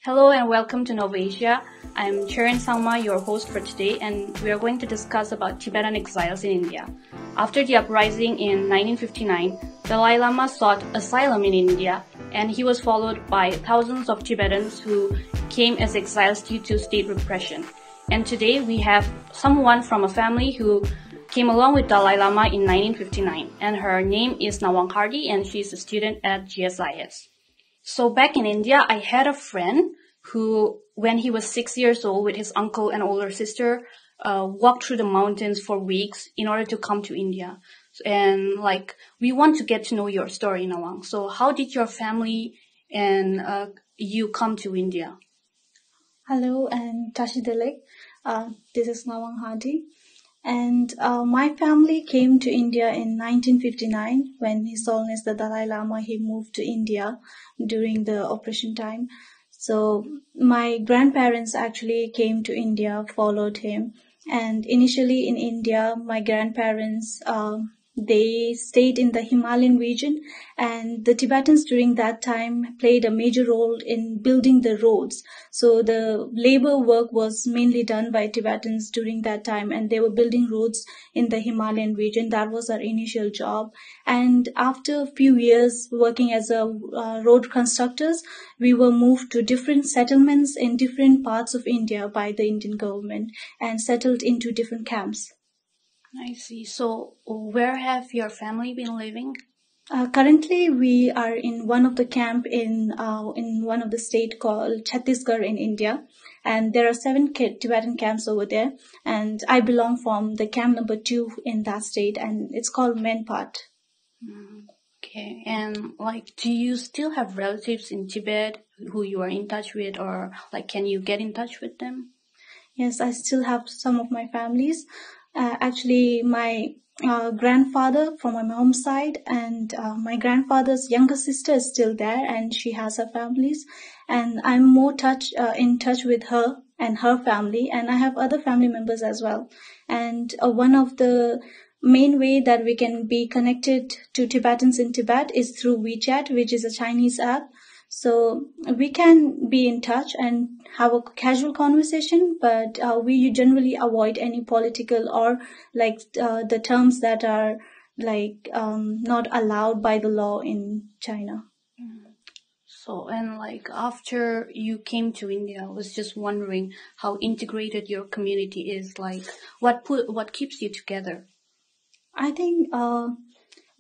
Hello and welcome to NOVAsia. I'm Cherian Sangma, your host for today, and we are going to discuss about Tibetan exiles in India. After the uprising in 1959, Dalai Lama sought asylum in India, and he was followed by thousands of Tibetans who came as exiles due to state repression. And today we have someone from a family who came along with Dalai Lama in 1959, and her name is Ngawang Hardy, and she's a student at GSIS. So back in India, I had a friend who, when he was 6 years old with his uncle and older sister, walked through the mountains for weeks in order to come to India. And we want to get to know your story, Ngawang. So how did your family and you come to India? Hello and Tashidele. This is Ngawang Hardy. And my family came to India in 1959 when His Holiness the Dalai Lama, he moved to India during the operation time. So my grandparents actually came to India, followed him. And initially in India, my grandparents, they stayed in the Himalayan region, and the Tibetans during that time played a major role in building the roads. So the labor work was mainly done by Tibetans during that time, and they were building roads in the Himalayan region. That was our initial job. And after a few years working as a road constructors, we were moved to different settlements in different parts of India by the Indian government and settled into different camps. I see. So where have your family been living? Currently, we are in one of the camp in one of the state called Chhattisgarh in India, and there are 7 Tibetan camps over there. And I belong from the camp number 2 in that state, and it's called Menpat. Okay, and do you still have relatives in Tibet who you are in touch with, or can you get in touch with them? Yes, I still have some of my families. Actually, my grandfather from my mom's side and my grandfather's younger sister is still there, and she has her families, and I'm more in touch with her and her family, and I have other family members as well. And one of the main way that we can be connected to Tibetans in Tibet is through WeChat, which is a Chinese app. So we can be in touch and have a casual conversation, but we generally avoid any political or the terms that are not allowed by the law in China. So, and after you came to India, I was just wondering how integrated your community is. What keeps you together? I think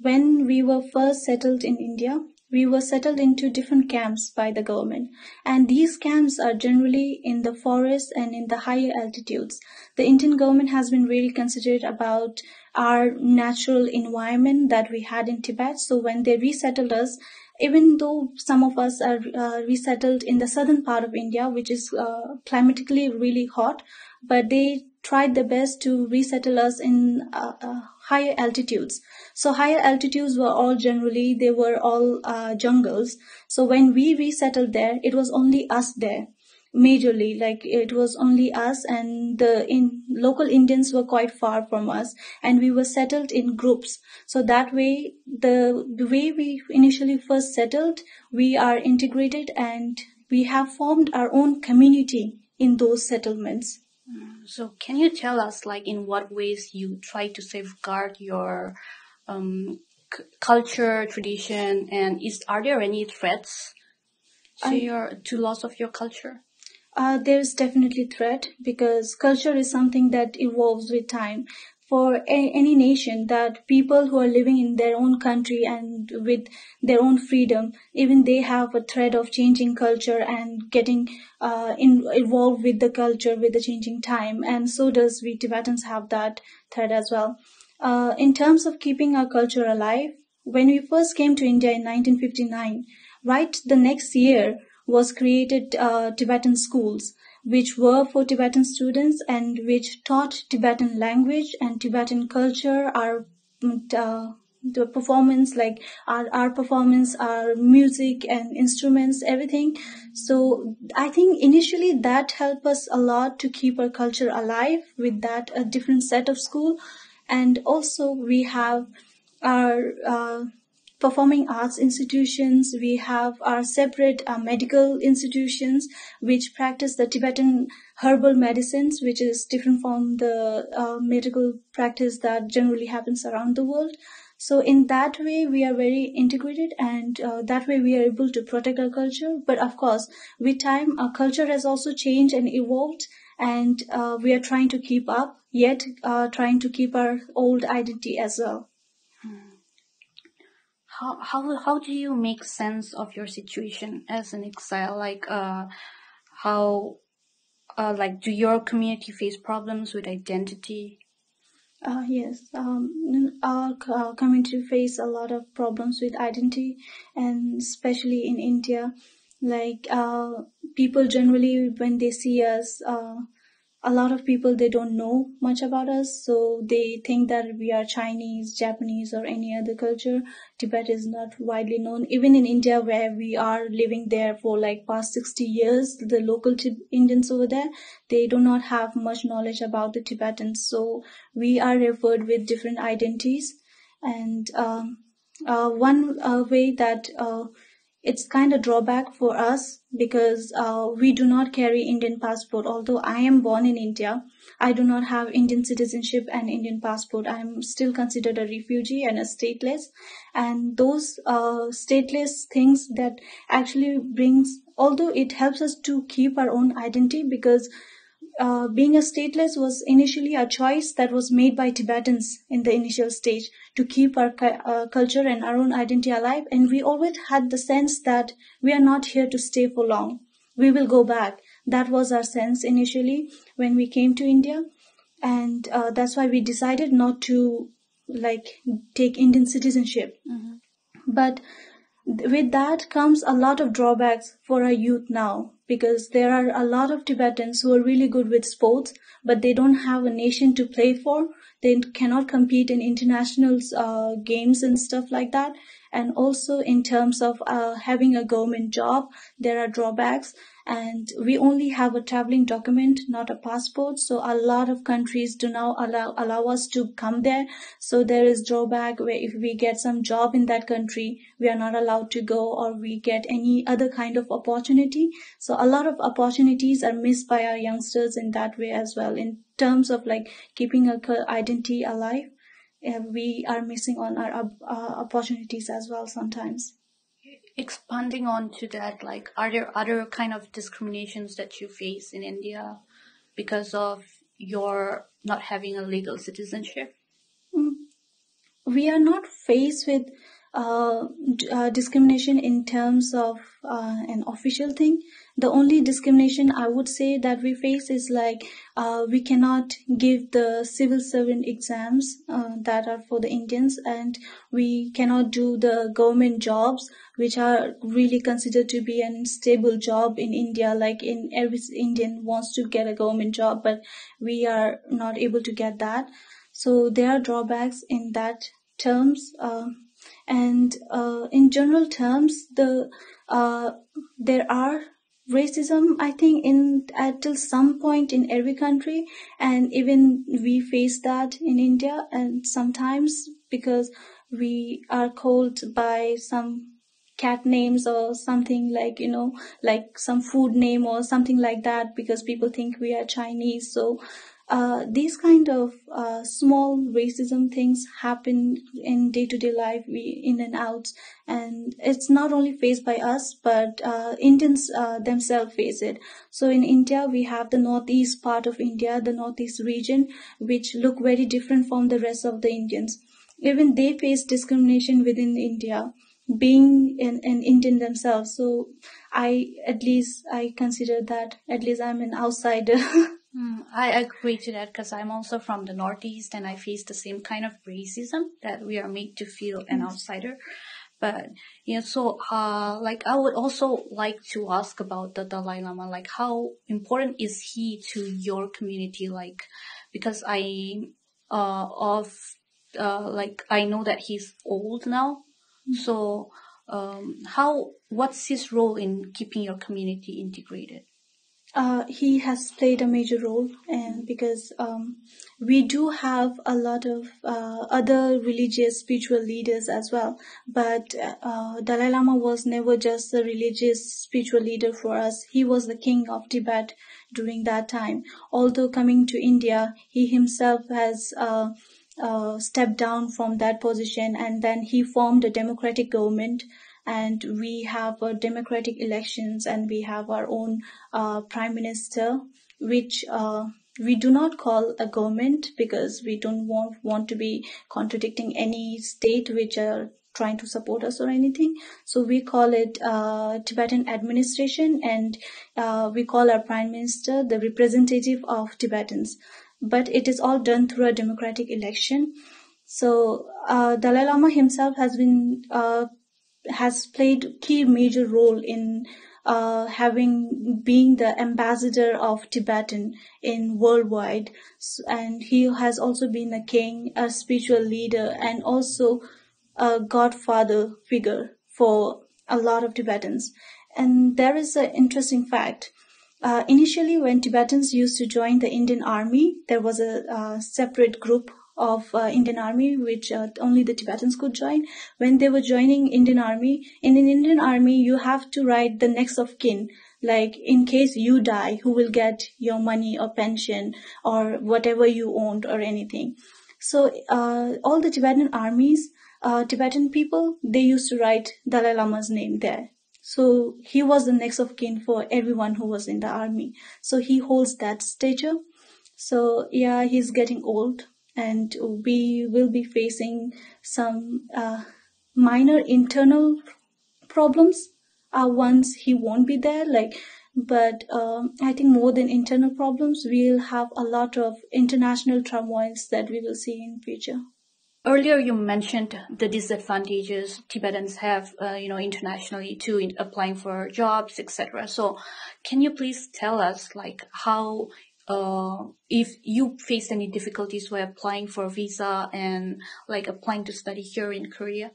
when we were first settled in India, we were settled into different camps by the government, and these camps are generally in the forest and in the higher altitudes. The Indian government has been really considerate about our natural environment that we had in Tibet. So when they resettled us, even though some of us are resettled in the southern part of India, which is climatically really hot, but they tried their best to resettle us in higher altitudes. So higher altitudes were all jungles. So when we resettled there, it was only us there. Majorly, it was only us, and the local Indians were quite far from us, and we were settled in groups. So that way, the way we initially first settled, we are integrated, and we have formed our own community in those settlements. So can you tell us in what ways you try to safeguard your culture, tradition, and are there any threats to loss of your culture? There's definitely threat, because culture is something that evolves with time. For any nation, that people who are living in their own country and with their own freedom, even they have a threat of changing culture and getting involved with the culture with the changing time. And so does we Tibetans have that threat as well. In terms of keeping our culture alive, when we first came to India in 1959, right the next year, was created Tibetan schools, which were for Tibetan students and which taught Tibetan language and Tibetan culture, the performance, our performance, our music and instruments, everything. So I think initially that helped us a lot to keep our culture alive with that a different set of school. And also we have our performing arts institutions. We have our separate medical institutions which practice the Tibetan herbal medicines, which is different from the medical practice that generally happens around the world. So in that way, we are very integrated, and that way we are able to protect our culture. But of course, with time, our culture has also changed and evolved, and we are trying to keep up, yet trying to keep our old identity as well. How do you make sense of your situation as an exile? How do your community face problems with identity? Yes, our community face a lot of problems with identity, and especially in India, people generally, when they see us, a lot of people, they don't know much about us, so they think that we are Chinese, Japanese, or any other culture. Tibet is not widely known. Even in India, where we are living there for past 60 years, the local Indians over there, they do not have much knowledge about the Tibetans. So we are referred with different identities. And one way that it's kind of drawback for us, because we do not carry Indian passport. Although I am born in India, I do not have Indian citizenship and Indian passport. I am still considered a refugee and a stateless. And those stateless things that actually brings, although it helps us to keep our own identity, because being a stateless was initially a choice that was made by Tibetans in the initial stage to keep our culture and our own identity alive. And we always had the sense that we are not here to stay for long. We will go back. That was our sense initially when we came to India. And that's why we decided not to take Indian citizenship. Mm-hmm. But with that comes a lot of drawbacks for our youth now, because there are a lot of Tibetans who are really good with sports, but they don't have a nation to play for. They cannot compete in international games and stuff like that. And also in terms of having a government job, there are drawbacks. And we only have a traveling document, not a passport. So a lot of countries do not allow us to come there. So there is drawback where if we get some job in that country, we are not allowed to go, or we get any other kind of opportunity. So a lot of opportunities are missed by our youngsters in that way as well. In terms of keeping our identity alive, we are missing on our opportunities as well sometimes. Expanding on to that, are there other kind of discriminations that you face in India because of your not having a legal citizenship? We are not faced with discrimination in terms of an official thing. The only discrimination I would say that we face is we cannot give the civil servant exams that are for the Indians, and we cannot do the government jobs, which are really considered to be an stable job in India. In every Indian wants to get a government job, but we are not able to get that. So there are drawbacks in that terms. And in general terms, there are racism, I think, till some point in every country, and even we face that in India. And sometimes because we are called by some cat names or something, like some food name or something like that, because people think we are Chinese. So these kind of small racism things happen in day-to-day life, in and out, and it's not only faced by us, but Indians themselves face it. So in India, we have the northeast part of India, the northeast region, which look very different from the rest of the Indians. Even they face discrimination within India, being an Indian themselves. So I consider that at least I'm an outsider. I agree to that, because I'm also from the Northeast, and I face the same kind of racism that we are made to feel an outsider. But so I would also like to ask about the Dalai Lama. How important is he to your community? Because I know that he's old now. So what's his role in keeping your community integrated? He has played a major role, and because we do have a lot of other religious spiritual leaders as well, but Dalai Lama was never just a religious spiritual leader for us. He was the king of Tibet during that time. Although coming to India, he himself has stepped down from that position, and then he formed a democratic government, and we have democratic elections, and we have our own prime minister, which we do not call a government because we don't want to be contradicting any state which are trying to support us or anything. So we call it Tibetan administration, and we call our prime minister the representative of Tibetans. But it is all done through a democratic election. So Dalai Lama himself has played key major role in being the ambassador of Tibetan in worldwide, and he has also been a king, a spiritual leader, and also a godfather figure for a lot of Tibetans. And there is an interesting fact. Initially, when Tibetans used to join the Indian army, there was a separate group of Indian army which only the Tibetans could join. When they were joining Indian army, in an Indian army you have to write the next of kin, like in case you die, who will get your money or pension or whatever you owned or anything. So all the Tibetan armies, Tibetan people, they used to write Dalai Lama's name there. So he was the next of kin for everyone who was in the army. So he holds that stature. So yeah, he's getting old, and we will be facing some minor internal problems once he won't be there. But I think more than internal problems, we'll have a lot of international turmoils that we will see in future. Earlier, you mentioned the disadvantages Tibetans have, internationally too, in applying for jobs, etc. So, can you please tell us, how, if you faced any difficulties while applying for visa and applying to study here in Korea?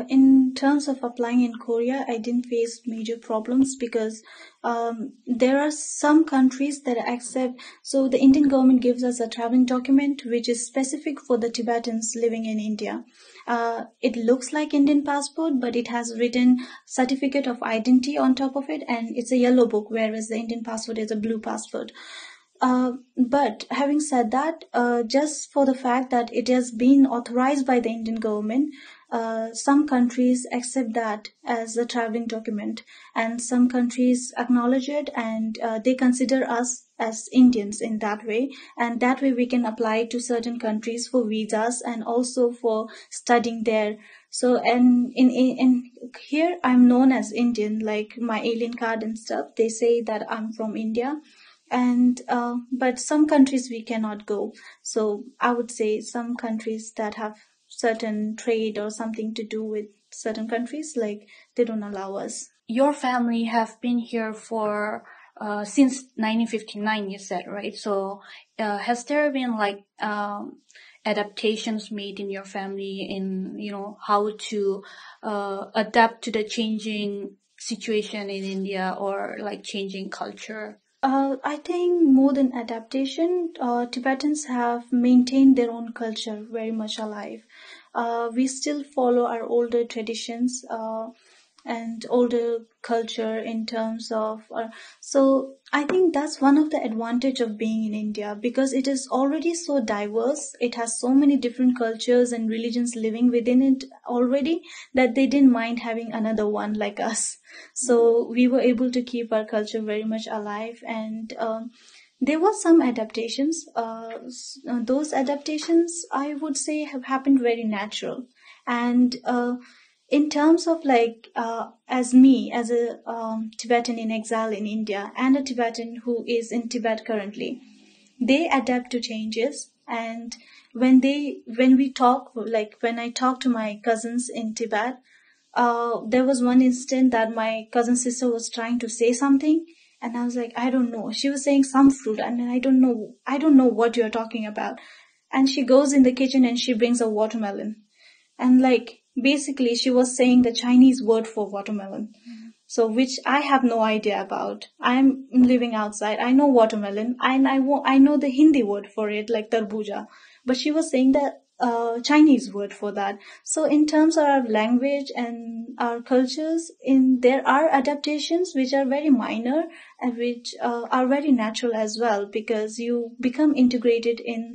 In terms of applying in Korea, I didn't face major problems because there are some countries that accept. So the Indian government gives us a traveling document which is specific for the Tibetans living in India. It looks like Indian passport, but it has written certificate of identity on top of it, and it's a yellow book, whereas the Indian passport is a blue passport. But having said that, just for the fact that it has been authorized by the Indian government, some countries accept that as a traveling document, and some countries acknowledge it, and they consider us as Indians in that way, and that way we can apply to certain countries for visas and also for studying there. So, and in here I'm known as Indian, like my alien card and stuff, they say that I'm from India. And but some countries we cannot go. So I would say some countries that have certain trade or something to do with certain countries, they don't allow us. Your family have been here for since 1959, you said, right? So has there been adaptations made in your family in, how to adapt to the changing situation in India or changing culture? I think more than adaptation, Tibetans have maintained their own culture very much alive. We still follow our older traditions and older culture in terms of... so I think that's one of the advantage of being in India, because it is already so diverse. It has so many different cultures and religions living within it already that they didn't mind having another one like us. So we were able to keep our culture very much alive, and there were some adaptations. Those adaptations, I would say, have happened very natural. And in terms of as me, as a Tibetan in exile in India and a Tibetan who is in Tibet currently, they adapt to changes. And when I talk to my cousins in Tibet, there was one instant that my cousin sister was trying to say something, and I was like, I don't know. She was saying some fruit, and I don't know what you're talking about. And she goes in the kitchen and she brings a watermelon. And basically she was saying the Chinese word for watermelon. So which I have no idea about. I'm living outside. I know watermelon, and I know the Hindi word for it, like tarbuja. But she was saying that Chinese word for that. So in terms of our language and our cultures, there are adaptations which are very minor and which are very natural as well, because you become integrated in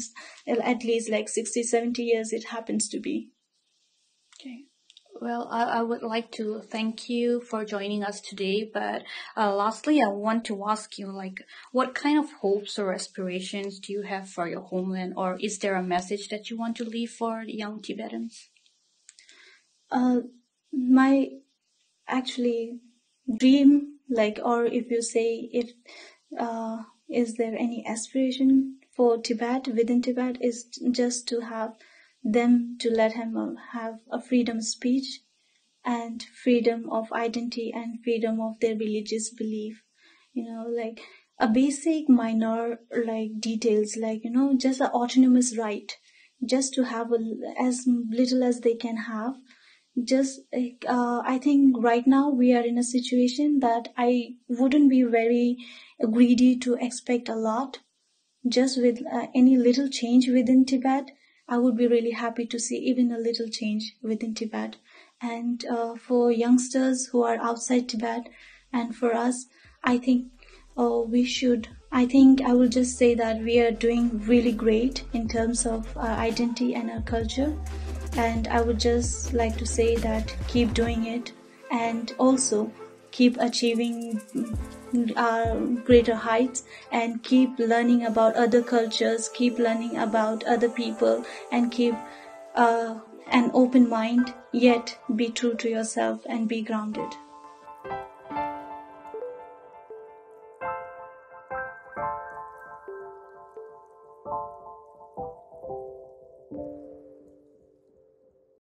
at least like 60, 70 years it happens to be. Okay. Well, I would like to thank you for joining us today, but lastly, I want to ask you, like, what kind of hopes or aspirations do you have for your homeland, or is there a message that you want to leave for the young Tibetans? My actually dream, like, or if you say, if is there any aspiration for Tibet, within Tibet, is just to have them, to let him have a freedom of speech and freedom of identity and freedom of their religious belief. Like a basic minor like details, like, just an autonomous right, just to have as little as they can have. Just I think right now we are in a situation that I wouldn't be very greedy to expect a lot. Just with any little change within Tibet, I would be really happy to see even a little change within Tibet. And for youngsters who are outside Tibet, and for us, I think I will just say that we are doing really great in terms of our identity and our culture. And I would just like to say that keep doing it, and also keep achieving greater heights, and keep learning about other cultures, keep learning about other people, and keep an open mind, yet be true to yourself and be grounded.